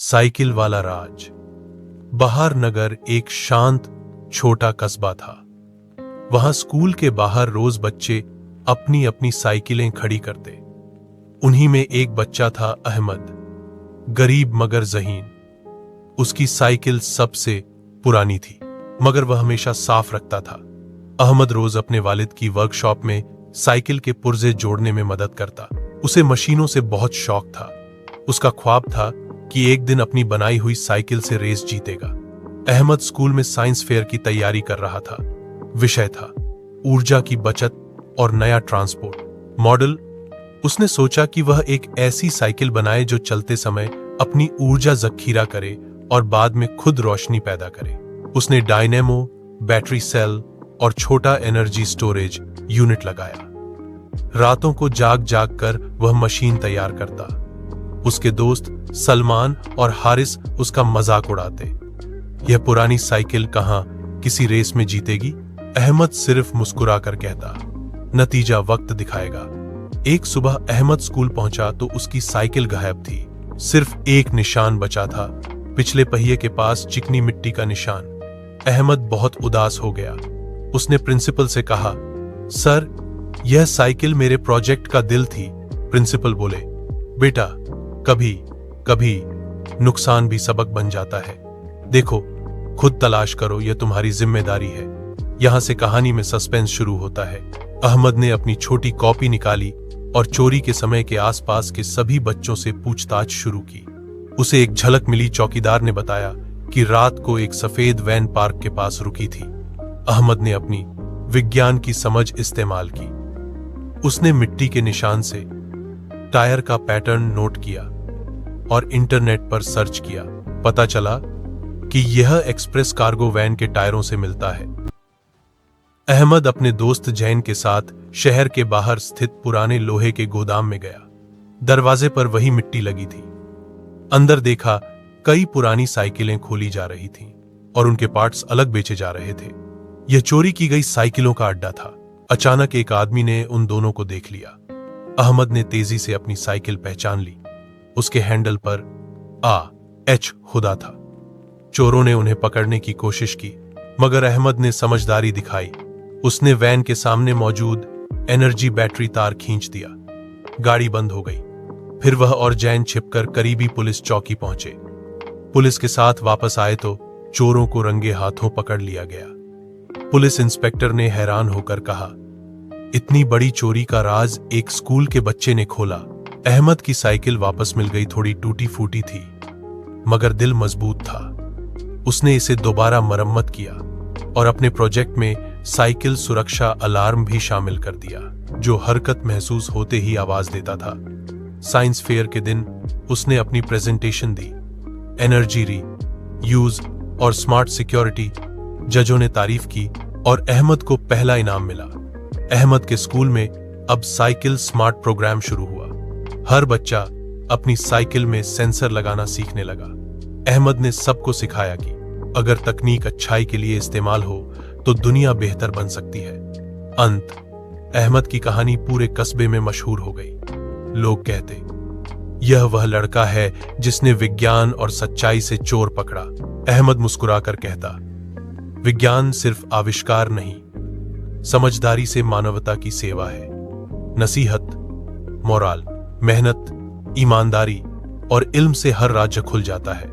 Cycle वाला राज। बहार नगर एक शांत छोटा कस्बा था। वहां स्कूल के बाहर रोज बच्चे अपनी अपनी साइकिलें खड़ी करते। उन्हीं में एक बच्चा था अहमद, गरीब मगर ज़हीन। उसकी साइकिल सबसे पुरानी थी, मगर वह हमेशा साफ रखता था। अहमद रोज अपने वालिद की वर्कशॉप में साइकिल के पुर्जे जोड़ने में मदद करता। उसे मशीनों से बहुत शौक था। उसका ख्वाब था कि एक दिन अपनी बनाई हुई साइकिल से रेस जीतेगा। अहमद स्कूल में साइंस फेयर की तैयारी कर रहा था। विषय था ऊर्जा की बचत और नया ट्रांसपोर्ट मॉडल। उसने सोचा कि वह एक ऐसी साइकिल बनाए जो चलते समय अपनी ऊर्जा जखीरा करे और बाद में खुद रोशनी पैदा करे। उसने डायनेमो, बैटरी सेल और छोटा एनर्जी स्टोरेज यूनिट लगाया। रातों को जाग जाग कर वह मशीन तैयार करता। उसके दोस्त सलमान और हारिस उसका मजाक उड़ाते। यह पुरानी साइकिल कहां किसी रेस में जीतेगी? अहमद सिर्फ मुस्कुराकर कहता, नतीजा वक्त दिखाएगा। एक सुबह अहमद स्कूल पहुंचा तो उसकी साइकिल गायब थी। सिर्फ एक निशान बचा था, पिछले पहिए के पास चिकनी मिट्टी का निशान। अहमद बहुत उदास हो गया। उसने प्रिंसिपल से कहा, सर, यह साइकिल मेरे प्रोजेक्ट का दिल थी। प्रिंसिपल बोले, बेटा, कभी कभी नुकसान भी सबक बन जाता है। देखो, खुद तलाश करो, यह तुम्हारी जिम्मेदारी है। यहां से कहानी में सस्पेंस शुरू होता है। अहमद ने अपनी छोटी कॉपी निकाली और चोरी के समय के आसपास के सभी बच्चों से पूछताछ शुरू की। उसे एक झलक मिली। चौकीदार ने बताया कि रात को एक सफेद वैन पार्क के पास रुकी थी। अहमद ने अपनी विज्ञान की समझ इस्तेमाल की। उसने मिट्टी के निशान से टायर का पैटर्न नोट किया और इंटरनेट पर सर्च किया। पता चला कि यह एक्सप्रेस कार्गो वैन के टायरों से मिलता है। अहमद अपने दोस्त जैन के साथ शहर के बाहर स्थित पुराने लोहे के गोदाम में गया। दरवाजे पर वही मिट्टी लगी थी। अंदर देखा, कई पुरानी साइकिलें खोली जा रही थीं और उनके पार्ट्स अलग बेचे जा रहे थे। यह चोरी की गई साइकिलों का अड्डा था। अचानक एक आदमी ने उन दोनों को देख लिया। अहमद ने तेजी से अपनी साइकिल पहचान ली। उसके हैंडल पर AH खुदा था। चोरों ने उन्हें पकड़ने की कोशिश की, मगर अहमद ने समझदारी दिखाई। उसने वैन के सामने मौजूद एनर्जी बैटरी तार खींच दिया। गाड़ी बंद हो गई। फिर वह और जैन छिपकर करीबी पुलिस चौकी पहुंचे। पुलिस के साथ वापस आए तो चोरों को रंगे हाथों पकड़ लिया गया। पुलिस इंस्पेक्टर ने हैरान होकर कहा, इतनी बड़ी चोरी का राज एक स्कूल के बच्चे ने खोला। अहमद की साइकिल वापस मिल गई। थोड़ी टूटी फूटी थी, मगर दिल मजबूत था। उसने इसे दोबारा मरम्मत किया और अपने प्रोजेक्ट में साइकिल सुरक्षा अलार्म भी शामिल कर दिया, जो हरकत महसूस होते ही आवाज देता था। साइंस फेयर के दिन उसने अपनी प्रेजेंटेशन दी। एनर्जी री यूज और स्मार्ट सिक्योरिटी। जजों ने तारीफ की और अहमद को पहला इनाम मिला। अहमद के स्कूल में अब साइकिल स्मार्ट प्रोग्राम शुरू हुआ। हर बच्चा अपनी साइकिल में सेंसर लगाना सीखने लगा। अहमद ने सबको सिखाया कि अगर तकनीक अच्छाई के लिए इस्तेमाल हो तो दुनिया बेहतर बन सकती है। अंत, अहमद की कहानी पूरे कस्बे में मशहूर हो गई। लोग कहते, यह वह लड़का है जिसने विज्ञान और सच्चाई से चोर पकड़ा। अहमद मुस्कुराकर कहता, विज्ञान सिर्फ आविष्कार नहीं, समझदारी से मानवता की सेवा है। नसीहत, मोराल, मेहनत, ईमानदारी और इल्म से हर राज्य खुल जाता है।